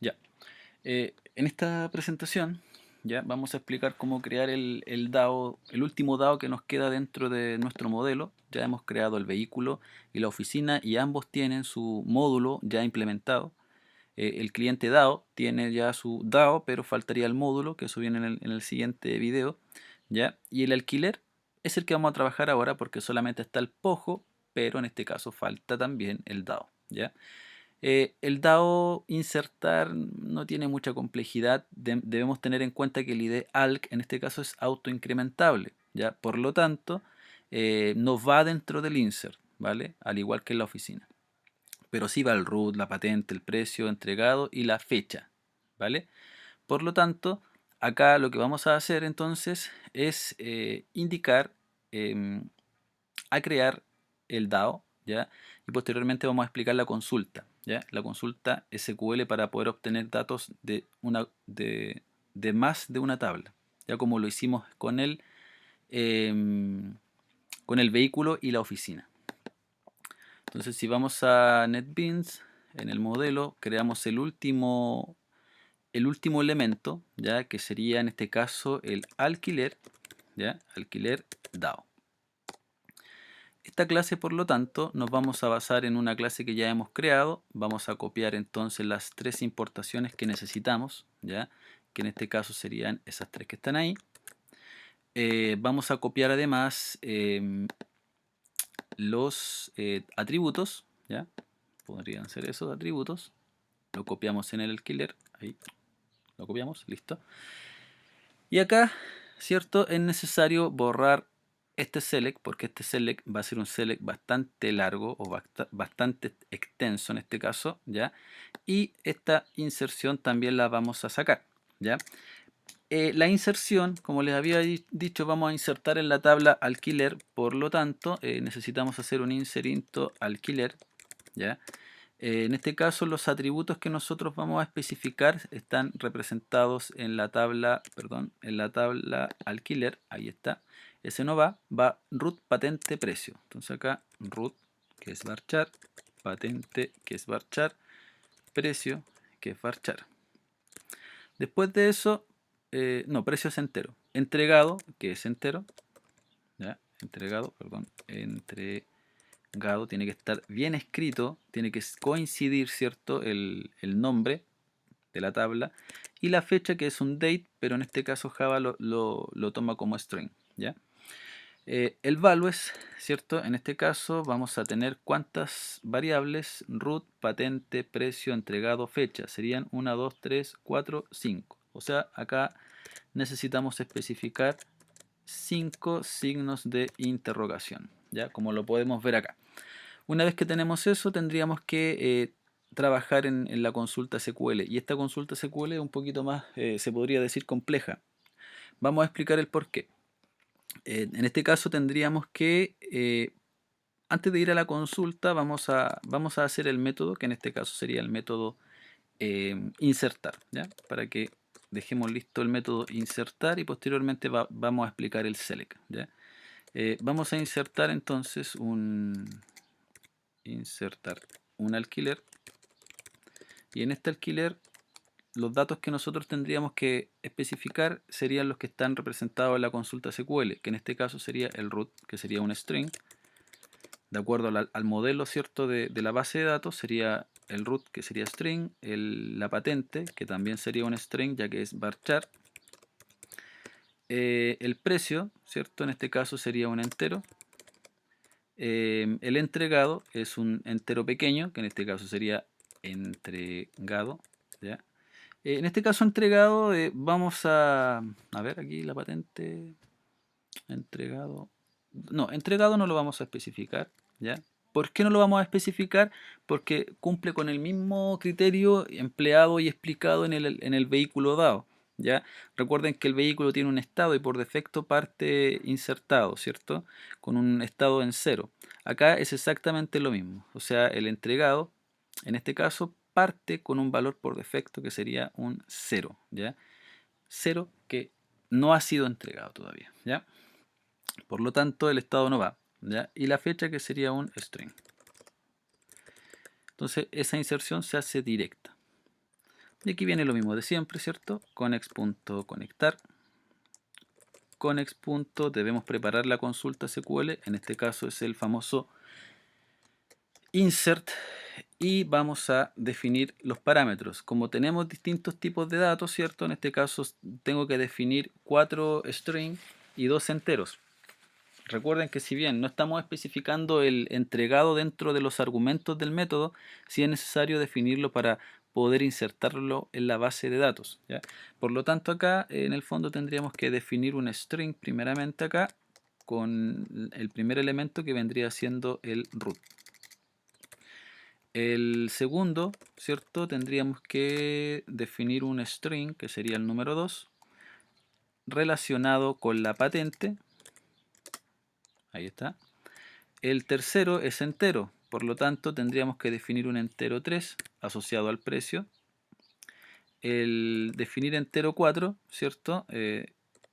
Ya. En esta presentación ya vamos a explicar cómo crear el DAO, el último DAO que nos queda dentro de nuestro modelo. Ya hemos creado el vehículo y la oficina y ambos tienen su módulo ya implementado. El cliente DAO tiene ya su DAO, pero faltaría el módulo, que eso viene en el siguiente video. ¿Ya? Y el alquiler es el que vamos a trabajar ahora porque solamente está el POJO, pero en este caso falta también el DAO. ¿Ya? El DAO insertar no tiene mucha complejidad. Debemos tener en cuenta que el ID ALC en este caso es autoincrementable, ¿ya? Por lo tanto, no va dentro del insert, ¿vale? Al igual que en la oficina. Pero sí va el root, la patente, el precio entregado y la fecha, ¿vale? Por lo tanto, acá lo que vamos a hacer entonces es indicar em, a crear el DAO, ¿ya? Y posteriormente vamos a explicar la consulta, ¿ya? La consulta SQL para poder obtener datos de más de una tabla, ya como lo hicimos con el vehículo y la oficina. Entonces, si vamos a NetBeans, en el modelo creamos el último elemento, ¿ya? Que sería en este caso el alquiler, ¿ya? Alquiler DAO. Esta clase, por lo tanto, nos vamos a basar en una clase que ya hemos creado. Vamos a copiar entonces las tres importaciones que necesitamos, ¿ya? Que en este caso serían esas tres que están ahí. Vamos a copiar además los atributos, ¿ya? Podrían ser esos atributos. Lo copiamos en el alquiler, ahí lo copiamos, listo. Y acá, ¿cierto? Es necesario borrar este select, porque este select va a ser un select bastante largo o bastante extenso en este caso, ¿ya? Y esta inserción también la vamos a sacar, ¿ya? La inserción, como les había dicho, vamos a insertar en la tabla alquiler, por lo tanto, necesitamos hacer un insert into alquiler, ¿ya? En este caso, los atributos que nosotros vamos a especificar están representados en la tabla, perdón, en la tabla alquiler, ahí está. Ese no va root patente precio. Entonces acá root, que es varchar, patente, que es varchar, precio, que es varchar. Después de eso, no, precio es entero. Entregado, que es entero, ¿ya? Entregado, perdón, entregado tiene que estar bien escrito, tiene que coincidir, ¿cierto? El nombre de la tabla y la fecha, que es un date, pero en este caso Java lo toma como string, ¿ya? El values, ¿cierto? En este caso vamos a tener cuántas variables: root, patente, precio, entregado, fecha. Serían 1, 2, 3, 4, 5. O sea, acá necesitamos especificar 5 signos de interrogación, ¿ya? Como lo podemos ver acá. Una vez que tenemos eso, tendríamos que trabajar en la consulta SQL. Y esta consulta SQL es un poquito más, se podría decir, compleja. Vamos a explicar el por qué. En este caso tendríamos que, antes de ir a la consulta, vamos a hacer el método, que en este caso sería el método insertar, ¿ya? Para que dejemos listo el método insertar y posteriormente vamos a explicar el select, ¿ya? Vamos a insertar entonces un alquiler, y en este alquiler los datos que nosotros tendríamos que especificar serían los que están representados en la consulta SQL, que en este caso sería el root, que sería un string, de acuerdo al modelo, ¿cierto? De la base de datos sería el root, que sería string, la patente, que también sería un string, ya que es varchar, el precio, ¿cierto? En este caso sería un entero. El entregado es un entero pequeño, que en este caso sería entregado, ¿ya? En este caso entregado, vamos a ver aquí la patente, entregado, no, entregado no lo vamos a especificar, ¿ya? ¿Por qué no lo vamos a especificar? Porque cumple con el mismo criterio empleado y explicado en el vehículo dado, ¿ya? Recuerden que el vehículo tiene un estado y por defecto parte insertado, ¿cierto? Con un estado en cero. Acá es exactamente lo mismo, o sea, el entregado, en este caso, parte con un valor por defecto que sería un cero, ¿ya? Cero que no ha sido entregado todavía, ¿ya? Por lo tanto, el estado no va, ¿ya? Y la fecha, que sería un string. Entonces, esa inserción se hace directa. Y aquí viene lo mismo de siempre, ¿cierto? Connex.conectar. Connex. Debemos preparar la consulta SQL, en este caso es el famoso insert, y vamos a definir los parámetros. Como tenemos distintos tipos de datos, ¿cierto? En este caso tengo que definir 4 strings y 2 enteros. Recuerden que si bien no estamos especificando el entregado dentro de los argumentos del método, sí es necesario definirlo para poder insertarlo en la base de datos, ¿ya? Por lo tanto, acá en el fondo tendríamos que definir un string primeramente acá con el primer elemento que vendría siendo el root. El segundo, ¿cierto? Tendríamos que definir un string, que sería el número 2, relacionado con la patente. Ahí está. El tercero es entero, por lo tanto tendríamos que definir un entero 3 asociado al precio. El definir entero 4, ¿cierto?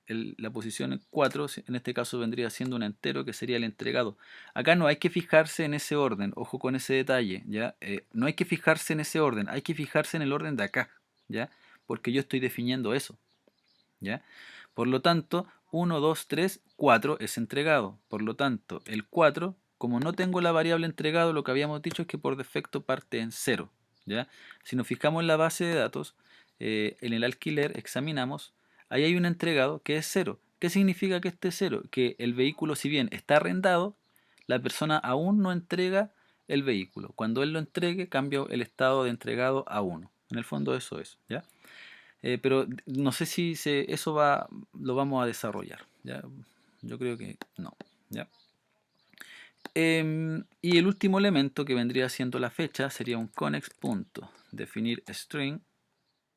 La posición 4, en este caso vendría siendo un entero que sería el entregado. Acá no hay que fijarse en ese orden, ojo con ese detalle, ¿ya? No hay que fijarse en ese orden, hay que fijarse en el orden de acá, ¿ya? Porque yo estoy definiendo eso, ¿ya? Por lo tanto, 1, 2, 3, 4 es entregado. Por lo tanto, el 4, como no tengo la variable entregado, lo que habíamos dicho es que por defecto parte en 0, ¿ya? Si nos fijamos en la base de datos, en el alquiler examinamos, ahí hay un entregado que es 0. ¿Qué significa que esté 0? Que el vehículo, si bien está arrendado, la persona aún no entrega el vehículo. Cuando él lo entregue, cambia el estado de entregado a 1. En el fondo eso es, ¿ya? Pero no sé si eso lo vamos a desarrollar, ¿ya? Yo creo que no, ¿ya? Y el último elemento que vendría siendo la fecha sería un connex.definir string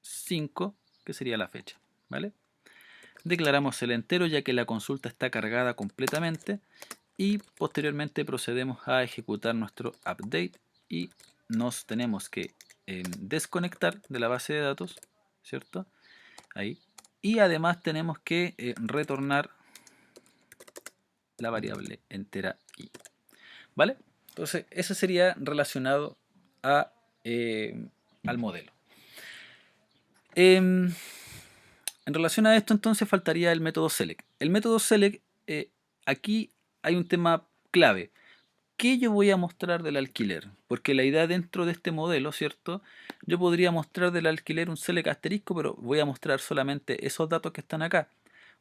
5, que sería la fecha, ¿vale? Declaramos el entero ya que la consulta está cargada completamente y posteriormente procedemos a ejecutar nuestro update y nos tenemos que desconectar de la base de datos, ¿cierto? Ahí. Y además tenemos que retornar la variable entera i. ¿Vale? Entonces, eso sería relacionado a, al modelo. En relación a esto, entonces faltaría el método select. El método select, aquí hay un tema clave. ¿Qué yo voy a mostrar del alquiler? Porque la idea dentro de este modelo, ¿cierto? Yo podría mostrar del alquiler un select asterisco, pero voy a mostrar solamente esos datos que están acá.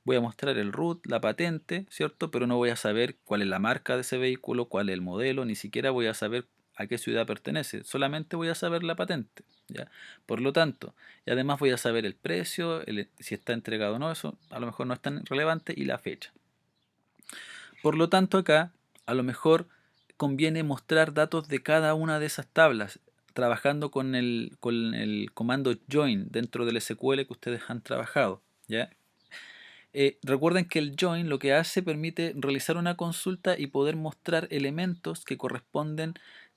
Voy a mostrar el root, la patente, ¿cierto? Pero no voy a saber cuál es la marca de ese vehículo, cuál es el modelo, ni siquiera voy a saber a qué ciudad pertenece. Solamente voy a saber la patente, ¿ya? Por lo tanto, y además voy a saber el precio, si está entregado o no, eso a lo mejor no es tan relevante, y la fecha. Por lo tanto, acá a lo mejor conviene mostrar datos de cada una de esas tablas, trabajando con el comando join dentro del SQL que ustedes han trabajado, ¿ya? Recuerden que el join lo que hace permite realizar una consulta y poder mostrar elementos que corresponden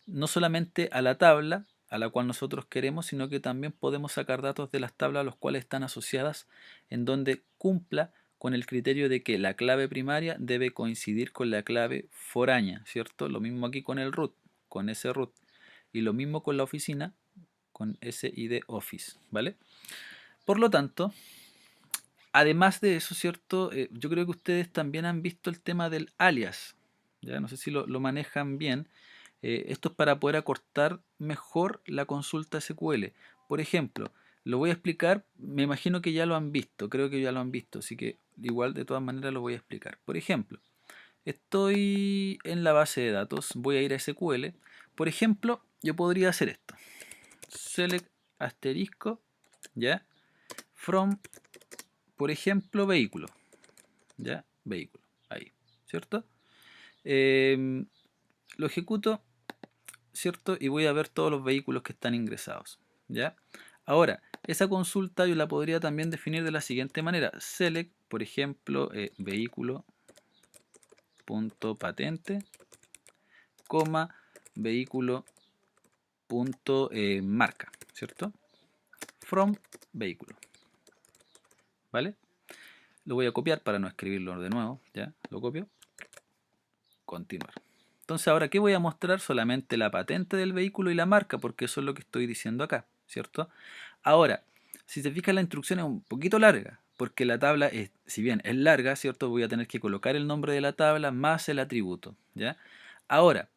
no solamente a la tabla a la cual nosotros queremos, sino que también podemos sacar datos de las tablas a los cuales están asociadas, en donde cumpla con el criterio de que la clave primaria debe coincidir con la clave foránea, ¿cierto? Lo mismo aquí con el root, con ese root, y lo mismo con la oficina, con ese ID office, ¿vale? Por lo tanto, además de eso, ¿cierto? Yo creo que ustedes también han visto el tema del alias. Ya no sé si lo manejan bien. Esto es para poder acortar mejor la consulta SQL. Por ejemplo, lo voy a explicar, me imagino que ya lo han visto, creo que ya lo han visto, así que igual de todas maneras lo voy a explicar. Por ejemplo, estoy en la base de datos, voy a ir a SQL. Por ejemplo, yo podría hacer esto. Select asterisco, ¿ya? From, por ejemplo, vehículo. ¿Ya? Vehículo. Ahí. ¿Cierto? Lo ejecuto, ¿cierto? Y voy a ver todos los vehículos que están ingresados. ¿Ya? Ahora, esa consulta yo la podría también definir de la siguiente manera. Select, por ejemplo, vehículo.patente, coma, vehículo.marca, ¿cierto? From vehículo. ¿Vale? Lo voy a copiar para no escribirlo de nuevo. ¿Ya? Lo copio. Continuar. Entonces, ahora, ¿qué voy a mostrar? Solamente la patente del vehículo y la marca, porque eso es lo que estoy diciendo acá, ¿cierto? Ahora, si se fijan la instrucción es un poquito larga, porque la tabla, es, si bien es larga, ¿cierto? Voy a tener que colocar el nombre de la tabla más el atributo, ¿ya? Ahora,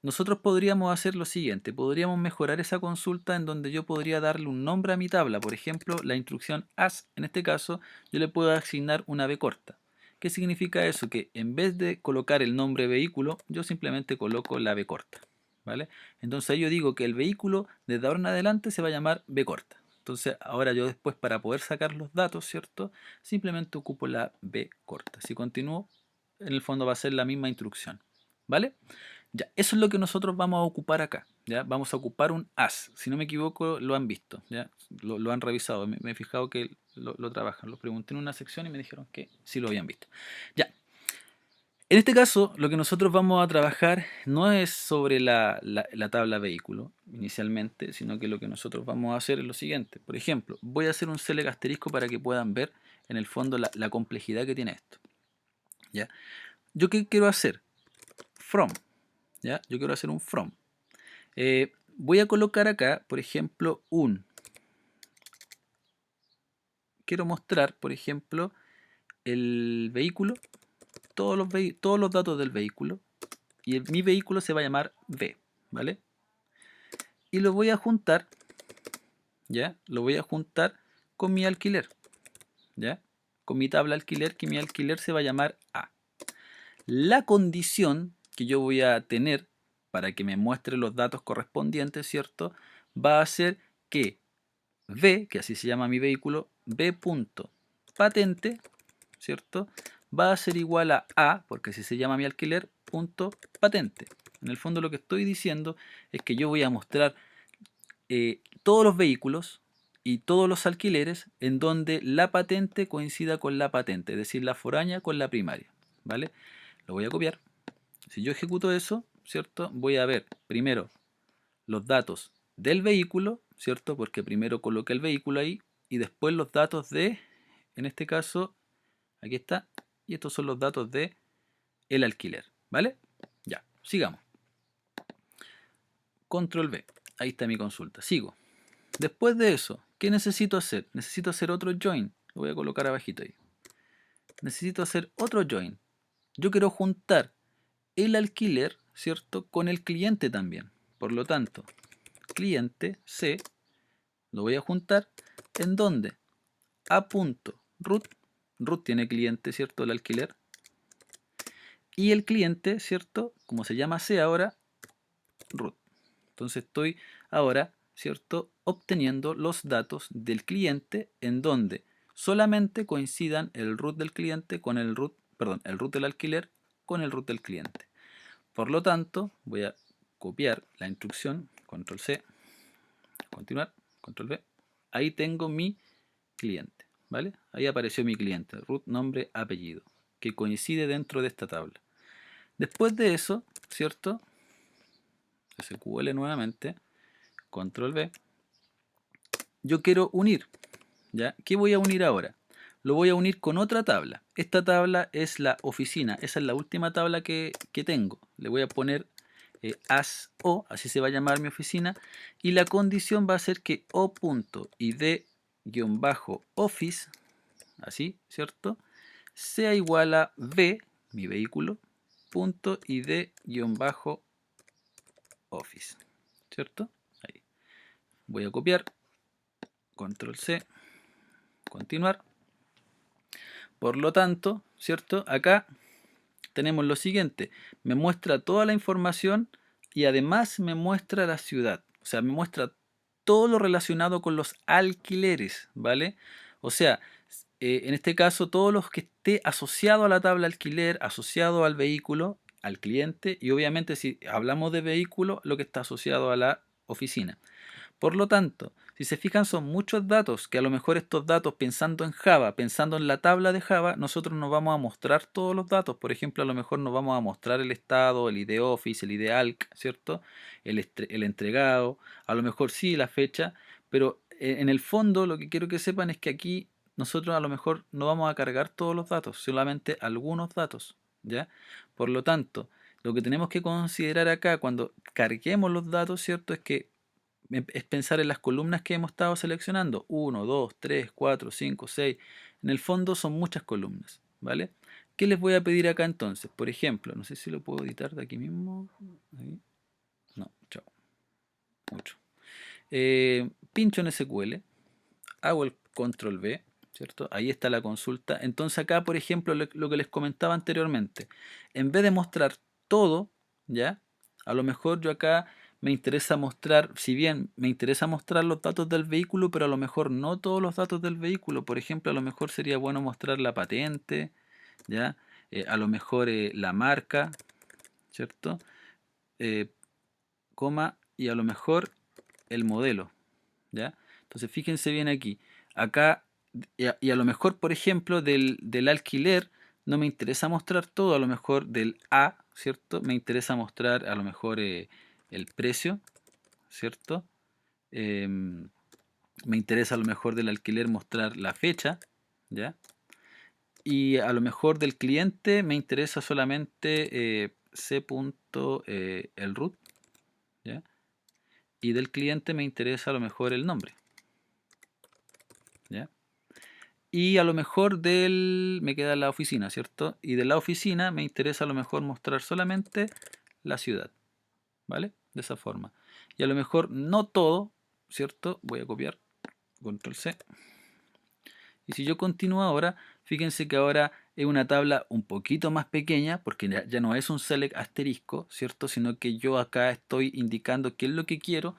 nosotros podríamos hacer lo siguiente, podríamos mejorar esa consulta en donde yo podría darle un nombre a mi tabla, por ejemplo, la instrucción as, en este caso, yo le puedo asignar una b corta. ¿Qué significa eso? Que en vez de colocar el nombre vehículo, yo simplemente coloco la b corta, ¿vale? Entonces ahí yo digo que el vehículo desde ahora en adelante se va a llamar b corta. Entonces ahora yo después para poder sacar los datos, ¿cierto? Simplemente ocupo la b corta. Si continúo, en el fondo va a ser la misma instrucción, ¿vale? Ya, eso es lo que nosotros vamos a ocupar acá, ¿ya? Vamos a ocupar un as, si no me equivoco lo han visto, ¿ya? Lo han revisado, me he fijado que lo trabajan, lo pregunté en una sección y me dijeron que sí lo habían visto. Ya, en este caso lo que nosotros vamos a trabajar no es sobre la tabla vehículo inicialmente, sino que lo que nosotros vamos a hacer es lo siguiente. Por ejemplo, voy a hacer un select asterisco para que puedan ver en el fondo la complejidad que tiene esto, ¿ya? ¿Yo qué quiero hacer? From, ¿ya? Yo quiero hacer un from. Voy a colocar acá, por ejemplo, quiero mostrar, por ejemplo, el vehículo, todos los datos del vehículo, y mi vehículo se va a llamar V, ¿vale? Y lo voy a juntar, ¿ya? Lo voy a juntar con mi alquiler, ¿ya? Con mi tabla alquiler, que mi alquiler se va a llamar A. La condición que yo voy a tener para que me muestre los datos correspondientes, ¿cierto? Va a ser que V, que así se llama mi vehículo, V.patente, ¿cierto? Va a ser igual a, porque así se llama mi alquiler, punto patente. En el fondo lo que estoy diciendo es que yo voy a mostrar todos los vehículos y todos los alquileres en donde la patente coincida con la patente, es decir, la foránea con la primaria, ¿vale? Lo voy a copiar. Si yo ejecuto eso, ¿cierto? Voy a ver primero los datos del vehículo, ¿cierto? Porque primero coloqué el vehículo ahí y después los datos de, en este caso, aquí está, y estos son los datos de el alquiler, ¿vale? Ya, sigamos. Control V, ahí está mi consulta, sigo. Después de eso, ¿qué necesito hacer? Necesito hacer otro join, lo voy a colocar abajito ahí. Necesito hacer otro join. Yo quiero juntar el alquiler, ¿cierto? Con el cliente también. Por lo tanto, cliente C lo voy a juntar en donde a.root, root tiene cliente, ¿cierto? El alquiler. Y el cliente, ¿cierto? Como se llama C ahora, root. Entonces estoy ahora, ¿cierto? Obteniendo los datos del cliente en donde solamente coincidan el root del cliente con el root, perdón, el root del alquiler con el root del cliente. Por lo tanto, voy a copiar la instrucción, control C, continuar, control V. Ahí tengo mi cliente, ¿vale? Ahí apareció mi cliente, root, nombre, apellido, que coincide dentro de esta tabla. Después de eso, ¿cierto? SQL nuevamente, control V. Yo quiero unir, ¿ya? ¿Qué voy a unir ahora? Lo voy a unir con otra tabla. Esta tabla es la oficina, esa es la última tabla que tengo. Le voy a poner as o, así se va a llamar mi oficina, y la condición va a ser que o.id-office, así, ¿cierto? Sea igual a v, mi vehículo, punto id-office, ¿cierto? Ahí. Voy a copiar, control C, continuar. Por lo tanto, ¿cierto? Acá tenemos lo siguiente, me muestra toda la información y además me muestra la ciudad, o sea, me muestra todo lo relacionado con los alquileres, ¿vale? O sea, en este caso todo lo que esté asociado a la tabla alquiler, asociado al vehículo, al cliente y obviamente si hablamos de vehículo, lo que está asociado a la oficina. Por lo tanto, si se fijan son muchos datos que a lo mejor estos datos pensando en Java, pensando en la tabla de Java, nosotros nos vamos a mostrar todos los datos. Por ejemplo, a lo mejor nos vamos a mostrar el estado, el ID Office, el ID ALC, ¿cierto? El entregado, a lo mejor sí la fecha, pero en el fondo lo que quiero que sepan es que aquí nosotros a lo mejor no vamos a cargar todos los datos, solamente algunos datos, ¿ya? Por lo tanto, lo que tenemos que considerar acá cuando carguemos los datos, ¿cierto? Es que es pensar en las columnas que hemos estado seleccionando. 1, 2, 3, 4, 5, 6. En el fondo son muchas columnas, ¿vale? ¿Qué les voy a pedir acá entonces? Por ejemplo, no sé si lo puedo editar de aquí mismo. Ahí. No, chao. Mucho. Pincho en SQL, hago el control V, ¿cierto? Ahí está la consulta. Entonces acá, por ejemplo, lo que les comentaba anteriormente, en vez de mostrar todo, ¿ya? A lo mejor yo acá me interesa mostrar, si bien me interesa mostrar los datos del vehículo, pero a lo mejor no todos los datos del vehículo. Por ejemplo, a lo mejor sería bueno mostrar la patente, ¿ya? A lo mejor la marca, ¿cierto? Eh, coma, y a lo mejor el modelo, ¿ya? Entonces fíjense bien aquí. Acá, y a lo mejor, por ejemplo, del alquiler, no me interesa mostrar todo, a lo mejor del A, ¿cierto? Me interesa mostrar a lo mejor el precio, ¿cierto? Me interesa a lo mejor del alquiler mostrar la fecha, ¿ya? Y a lo mejor del cliente me interesa solamente el root, ¿ya? Y del cliente me interesa a lo mejor el nombre, ¿ya? Y a lo mejor me queda la oficina, ¿cierto? Y de la oficina me interesa a lo mejor mostrar solamente la ciudad, ¿vale? De esa forma. Y a lo mejor no todo, ¿cierto? Voy a copiar, control C. Y si yo continúo ahora, fíjense que ahora es una tabla un poquito más pequeña, porque ya no es un select asterisco, ¿cierto? Sino que yo acá estoy indicando qué es lo que quiero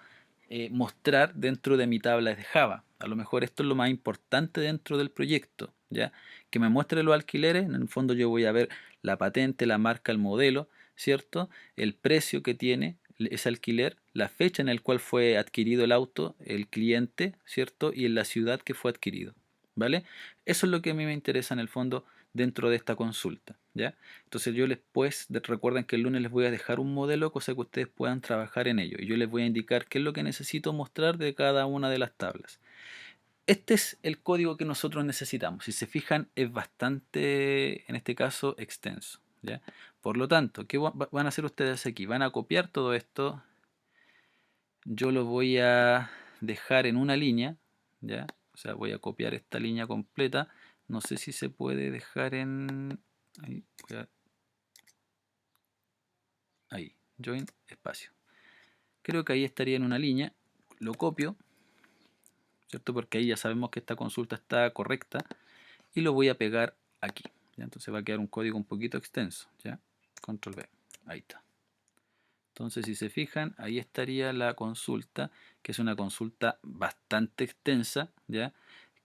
mostrar dentro de mi tabla de Java. A lo mejor esto es lo más importante dentro del proyecto, ¿ya? Que me muestre los alquileres, en el fondo yo voy a ver la patente, la marca, el modelo, ¿cierto? El precio que tiene ese alquiler, la fecha en la cual fue adquirido el auto, el cliente, ¿cierto? Y en la ciudad que fue adquirido, ¿vale? Eso es lo que a mí me interesa en el fondo dentro de esta consulta, ¿ya? Entonces yo recuerden que el lunes les voy a dejar un modelo, cosa que ustedes puedan trabajar en ello. Y yo les voy a indicar qué es lo que necesito mostrar de cada una de las tablas. Este es el código que nosotros necesitamos. Si se fijan, es bastante, en este caso, extenso, ¿ya? Por lo tanto, ¿qué van a hacer ustedes aquí? Van a copiar todo esto. Yo lo voy a dejar en una línea, ¿ya? O sea, voy a copiar esta línea completa. No sé si se puede dejar en... Ahí, ahí, join espacio. Creo que ahí estaría en una línea. Lo copio, ¿cierto? Porque ahí ya sabemos que esta consulta está correcta. Y lo voy a pegar aquí, ¿ya? Entonces va a quedar un código un poquito extenso, ¿ya? Control V, ahí está. Entonces si se fijan, ahí estaría la consulta, que es una consulta bastante extensa, ¿ya?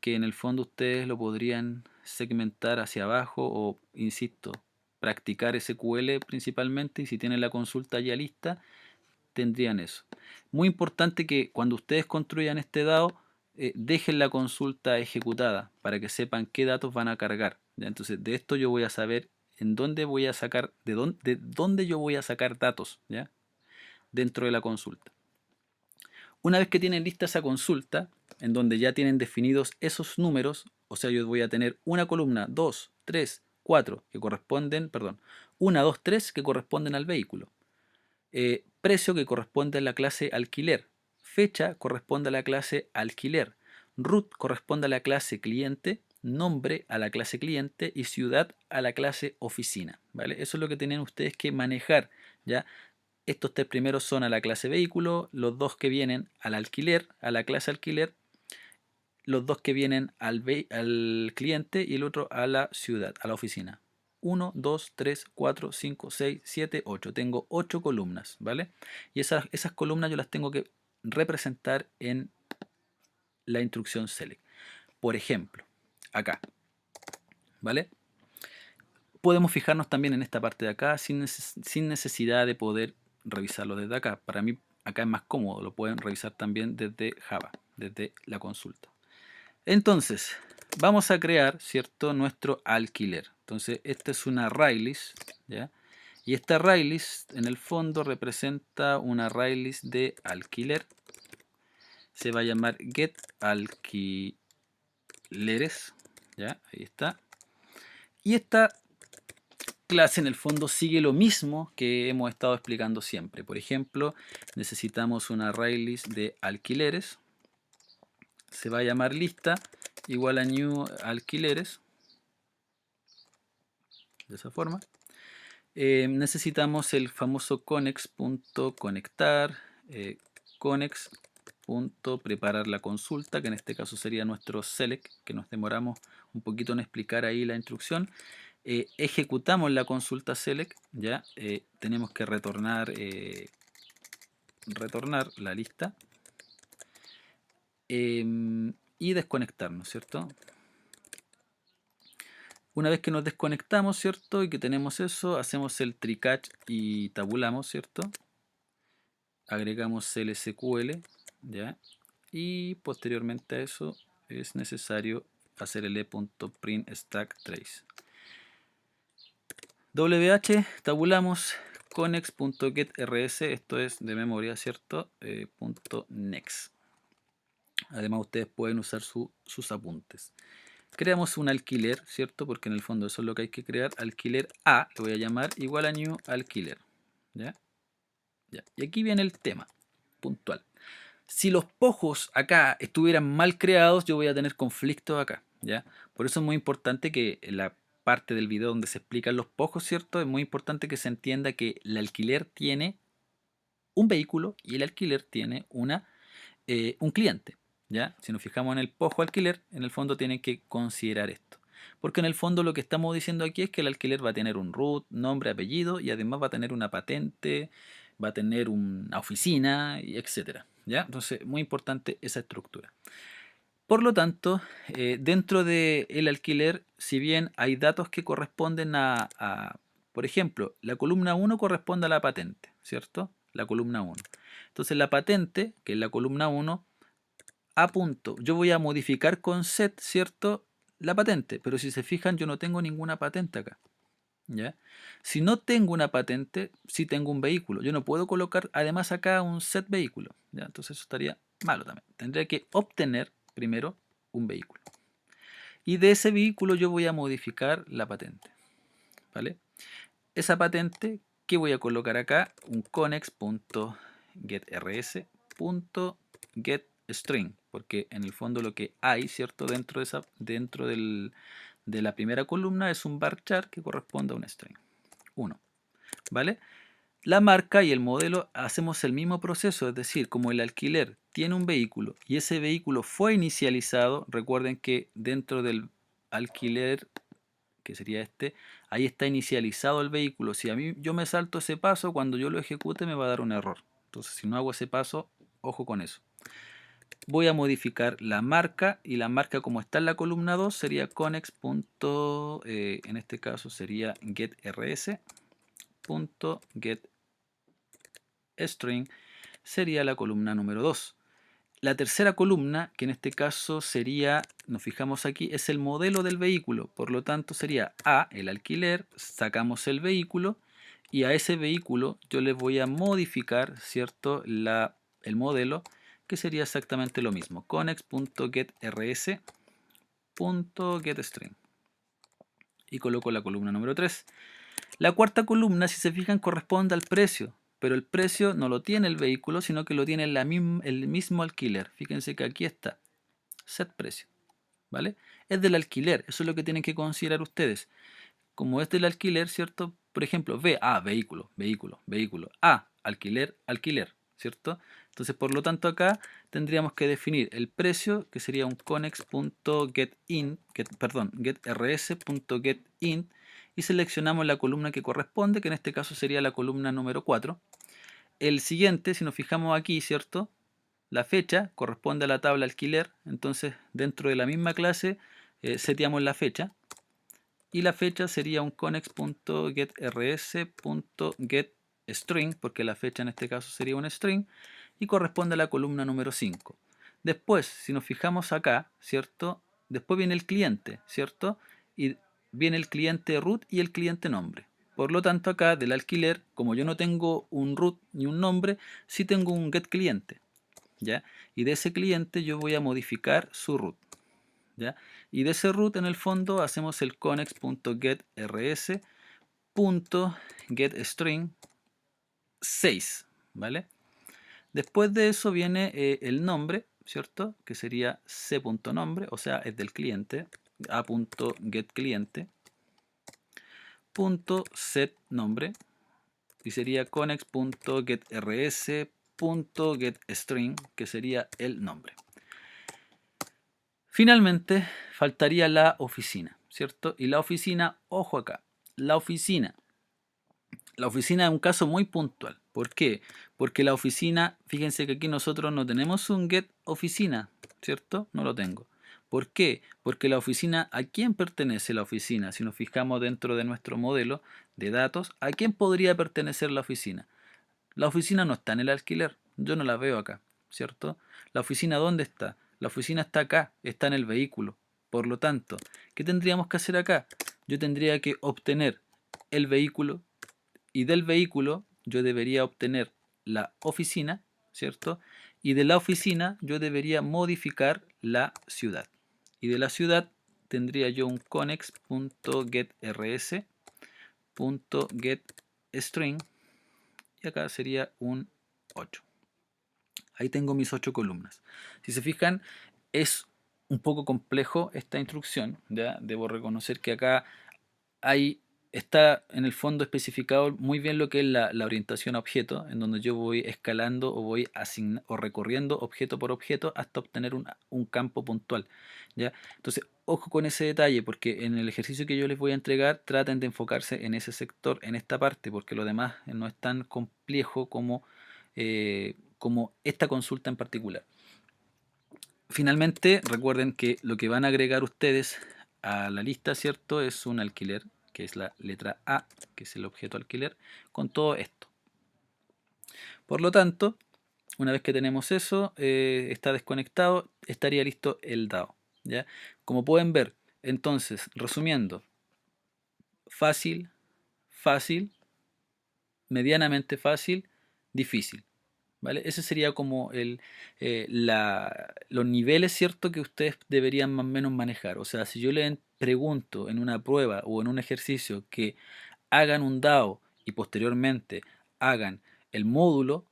Que en el fondo ustedes lo podrían segmentar hacia abajo o, insisto, practicar SQL principalmente, y si tienen la consulta ya lista, tendrían eso. Muy importante que cuando ustedes construyan este DAO, dejen la consulta ejecutada para que sepan qué datos van a cargar, ¿ya? Entonces de esto yo voy a saber en dónde voy a sacar, de dónde yo voy a sacar datos, ¿ya? Dentro de la consulta. Una vez que tienen lista esa consulta, en donde ya tienen definidos esos números, o sea, yo voy a tener una columna, 2, 3, 4, que corresponden, perdón, 1, 2, 3 que corresponden al vehículo. Precio que corresponde a la clase alquiler. Fecha corresponde a la clase alquiler. Root corresponde a la clase cliente. Nombre a la clase cliente y ciudad a la clase oficina, ¿vale? Eso es lo que tienen ustedes que manejar, ¿ya? Estos tres primeros son a la clase vehículo, los dos que vienen al alquiler, a la clase alquiler, los dos que vienen al cliente y el otro a la ciudad, a la oficina. 1, 2, 3, 4, 5, 6, 7, 8. Tengo 8 columnas, ¿vale? Y esas columnas yo las tengo que representar en la instrucción select. Por ejemplo, acá, ¿vale? Podemos fijarnos también en esta parte de acá sin necesidad de poder revisarlo desde acá. Para mí acá es más cómodo, lo pueden revisar también desde Java, desde la consulta. Entonces, vamos a crear, ¿cierto?, nuestro alquiler. Entonces, esta es una arraylist, ¿ya? Y esta arraylist en el fondo representa una arraylist de alquiler. Se va a llamar getAlquileres, ¿ya? Ahí está. Y esta clase en el fondo sigue lo mismo que hemos estado explicando siempre. Por ejemplo, necesitamos una array list de alquileres. Se va a llamar lista igual a new alquileres. De esa forma. Necesitamos el famoso connex.conectar, connex.preparar la consulta, que en este caso sería nuestro select, que nos demoramos un poquito en explicar ahí la instrucción. Ejecutamos la consulta select, ya tenemos que retornar la lista y desconectarnos, ¿cierto? Una vez que nos desconectamos, ¿cierto? Y que tenemos eso, hacemos el try-catch y tabulamos, ¿cierto? Agregamos el SQL, ¿ya? Y posteriormente a eso es necesario hacer el e.print stack trace. WH, tabulamos connex.getRS, esto es de memoria, ¿cierto? .next. Además ustedes pueden usar sus apuntes. Creamos un alquiler, ¿cierto? Porque en el fondo eso es lo que hay que crear. Alquiler A, lo voy a llamar igual a new alquiler. ¿Ya? Ya. Y aquí viene el tema puntual. Si los pojos acá estuvieran mal creados, yo voy a tener conflictos acá. ¿Ya? Por eso es muy importante que la parte del video donde se explican los pojos, ¿cierto? Es muy importante que se entienda que el alquiler tiene un vehículo y el alquiler tiene un cliente. ¿Ya? Si nos fijamos en el pojo alquiler, en el fondo tienen que considerar esto. Porque en el fondo lo que estamos diciendo aquí es que el alquiler va a tener un root, nombre, apellido y además va a tener una patente, va a tener una oficina, y etcétera. ¿Ya? Entonces, muy importante esa estructura. Por lo tanto, dentro del alquiler, si bien hay datos que corresponden por ejemplo, la columna 1 corresponde a la patente, ¿cierto? La columna 1. Entonces la patente, que es la columna 1, a punto. Yo voy a modificar con set, ¿cierto? La patente, pero si se fijan yo no tengo ninguna patente acá. ¿Ya? Si no tengo una patente, sí tengo un vehículo. Yo no puedo colocar además acá un set vehículo. ¿Ya? Entonces eso estaría malo también. Tendría que obtener primero un vehículo. Y de ese vehículo yo voy a modificar la patente. ¿Vale? Esa patente, ¿qué voy a colocar acá? Un connex.getrs.getString, porque en el fondo lo que hay, ¿cierto? Dentro de la primera columna es un varchar que corresponde a un string. 1. ¿Vale? La marca y el modelo hacemos el mismo proceso, es decir, como el alquiler tiene un vehículo y ese vehículo fue inicializado, recuerden que dentro del alquiler, que sería este, ahí está inicializado el vehículo. Si a mí yo me salto ese paso, cuando yo lo ejecute me va a dar un error. Entonces, si no hago ese paso, ojo con eso. Voy a modificar la marca y la marca como está en la columna 2 sería connex. En este caso sería getRS.getString, sería la columna número 2. La tercera columna, que en este caso sería, nos fijamos aquí, es el modelo del vehículo. Por lo tanto sería A, el alquiler, sacamos el vehículo y a ese vehículo yo le voy a modificar, ¿cierto? El modelo, que sería exactamente lo mismo. connex.getRS.getString. Y coloco la columna número 3. La cuarta columna, si se fijan, corresponde al precio, pero el precio no lo tiene el vehículo, sino que lo tiene el mismo alquiler. Fíjense que aquí está, set precio, ¿vale? Es del alquiler, eso es lo que tienen que considerar ustedes. Como es del alquiler, ¿cierto? Por ejemplo, vehículo, vehículo, vehículo. Alquiler, alquiler, ¿cierto? Entonces, por lo tanto, acá tendríamos que definir el precio, que sería un getrs.getIn, y seleccionamos la columna que corresponde, que en este caso sería la columna número 4. El siguiente, si nos fijamos aquí, ¿cierto? La fecha corresponde a la tabla alquiler, entonces dentro de la misma clase seteamos la fecha, y la fecha sería un connex.getrs.getString, porque la fecha en este caso sería un string, y corresponde a la columna número 5. Después, si nos fijamos acá, ¿cierto? Después viene el cliente, ¿cierto? Y viene el cliente root y el cliente nombre. Por lo tanto, acá del alquiler, como yo no tengo un root ni un nombre, sí tengo un getCliente, ¿ya? Y de ese cliente yo voy a modificar su root, ¿ya? Y de ese root en el fondo hacemos el connex.getrs.getIn, punto getString 6, ¿vale? Después de eso viene el nombre, ¿cierto? Que sería c.nombre, o sea, es del cliente, a.getCliente, punto setNombre, y sería connect.getRS.getString, que sería el nombre. Finalmente, faltaría la oficina, ¿cierto? Y la oficina, ojo acá, la oficina es un caso muy puntual. ¿Por qué? Porque la oficina, fíjense que aquí nosotros no tenemos un get oficina, ¿cierto? No lo tengo. ¿Por qué? Porque la oficina, ¿a quién pertenece la oficina? Si nos fijamos dentro de nuestro modelo de datos, ¿a quién podría pertenecer la oficina? La oficina no está en el alquiler, yo no la veo acá, ¿cierto? ¿La oficina dónde está? La oficina está acá, está en el vehículo. Por lo tanto, ¿qué tendríamos que hacer acá? Yo tendría que obtener el vehículo y del vehículo yo debería obtener la oficina, ¿cierto? Y de la oficina yo debería modificar la ciudad. Y de la ciudad tendría yo un connex.getrs.getString y acá sería un 8. Ahí tengo mis 8 columnas. Si se fijan, es un poco complejo esta instrucción. ¿Ya? Debo reconocer que acá está en el fondo especificado muy bien lo que es la orientación a objeto, en donde yo voy escalando o voy o recorriendo objeto por objeto hasta obtener un campo puntual. ¿Ya? Entonces, ojo con ese detalle, porque en el ejercicio que yo les voy a entregar, traten de enfocarse en ese sector, en esta parte, porque lo demás no es tan complejo como esta consulta en particular. Finalmente, recuerden que lo que van a agregar ustedes a la lista, ¿cierto? Es un alquiler, que es la letra A, que es el objeto alquiler, con todo esto. Por lo tanto, una vez que tenemos eso, está desconectado, estaría listo el DAO, ¿ya? Como pueden ver, entonces, resumiendo, fácil, fácil, medianamente fácil, difícil. ¿Vale? Ese sería como los niveles, ¿cierto?, que ustedes deberían más o menos manejar. O sea, si yo les pregunto en una prueba o en un ejercicio que hagan un DAO y posteriormente hagan el módulo,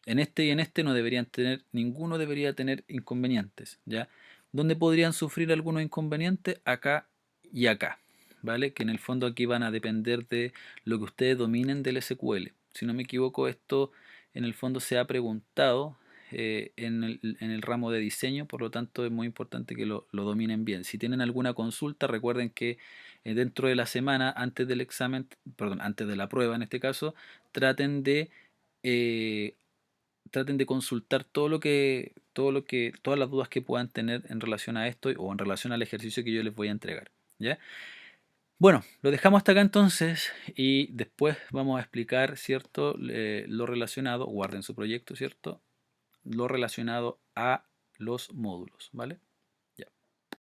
en este y en este no deberían tener, ninguno debería tener inconvenientes, ¿ya? ¿Dónde podrían sufrir algunos inconvenientes? Acá y acá, ¿vale? Que en el fondo aquí van a depender de lo que ustedes dominen del SQL. Si no me equivoco, esto en el fondo se ha preguntado en el ramo de diseño, por lo tanto es muy importante que lo dominen bien. Si tienen alguna consulta, recuerden que dentro de la semana, antes del examen, perdón, antes de la prueba en este caso, traten de eh, consultar todas las dudas que puedan tener en relación a esto o en relación al ejercicio que yo les voy a entregar, ¿ya? Bueno, lo dejamos hasta acá entonces y después vamos a explicar, ¿cierto? Lo relacionado, guarden su proyecto, ¿cierto? Lo relacionado a los módulos, ¿vale?